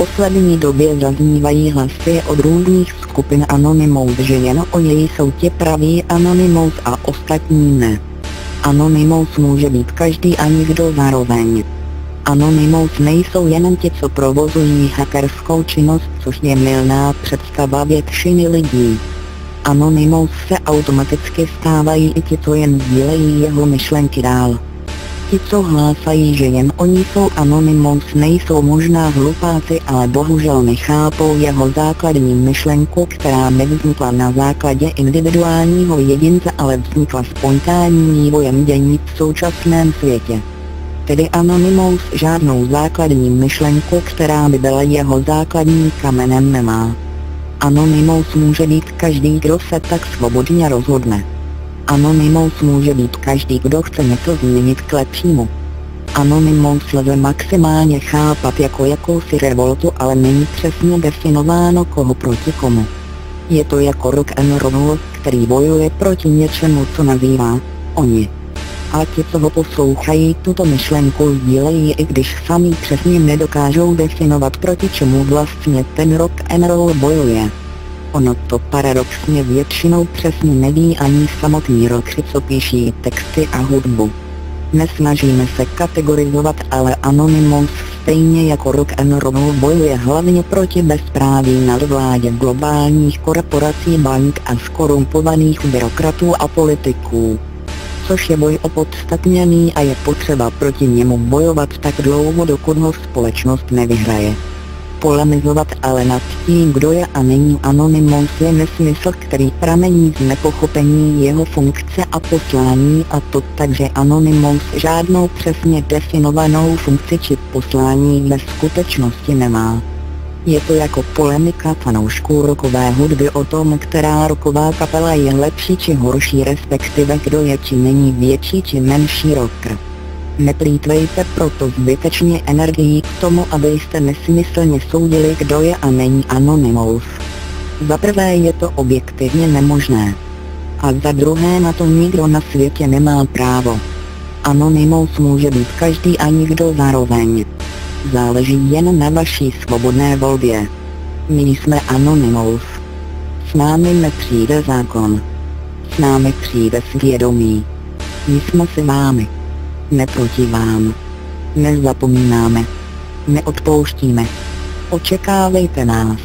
poslední době zaznívají hlasy od různých skupin Anonymous, že jen oni jsou ti praví Anonymous a ostatní ne. Anonymous může být každý a nikdo zároveň. Anonymous nejsou jen ti, co provozují hackerskou činnost, což je mylná představa většiny lidí. Anonymous se automaticky stávají i ti, co jen sdílejí jeho myšlenky dál. Ti, co hlásají, že jen oni jsou Anonymous, nejsou možná hlupáci, ale bohužel nechápou jeho základní myšlenku, která nevznikla na základě individuálního jedince, ale vznikla spontánním vývojem dění v současném světě. Tedy Anonymous žádnou základní myšlenku, která by byla jeho základním kamenem, nemá. Anonymous může být každý, kdo se tak svobodně rozhodne. Anonymous může být každý, kdo chce něco změnit k lepšímu. Anonymous lze maximálně chápat jako jakousi revoltu, ale není přesně definováno koho proti komu. Je to jako rock and roll, který bojuje proti něčemu, co nazývá oni. A ti, co ho poslouchají, tuto myšlenku sdílejí, i když sami přesně nedokážou definovat, proti čemu vlastně ten rock and roll bojuje. Ono to paradoxně většinou přesně neví ani samotní rockři, co píší texty a hudbu. Nesnažíme se kategorizovat, ale Anonymous stejně jako rock and roll bojuje hlavně proti bezpráví nadvládě globálních korporací, bank a skorumpovaných byrokratů a politiků. Což je boj opodstatněný a je potřeba proti němu bojovat tak dlouho, dokud ho společnost nevyhraje. Polemizovat ale nad tím, kdo je a není Anonymous, je nesmysl, který pramení z nepochopení jeho funkce a poslání, a to tak, že Anonymous žádnou přesně definovanou funkci či poslání ve skutečnosti nemá. Je to jako polemika fanoušků rockové hudby o tom, která rocková kapela je lepší či horší, respektive kdo je či není větší či menší rocker. Neplýtvejte proto zbytečně energií k tomu, abyste nesmyslně soudili, kdo je a není Anonymous. Za prvé je to objektivně nemožné. A za druhé na to nikdo na světě nemá právo. Anonymous může být každý a nikdo zároveň. Záleží jen na vaší svobodné volbě. My jsme Anonymous. S námi nepřijde zákon. S námi přijde svědomí. My jsme s vámi. Neproti vám. Nezapomínáme. Neodpouštíme. Očekávejte nás.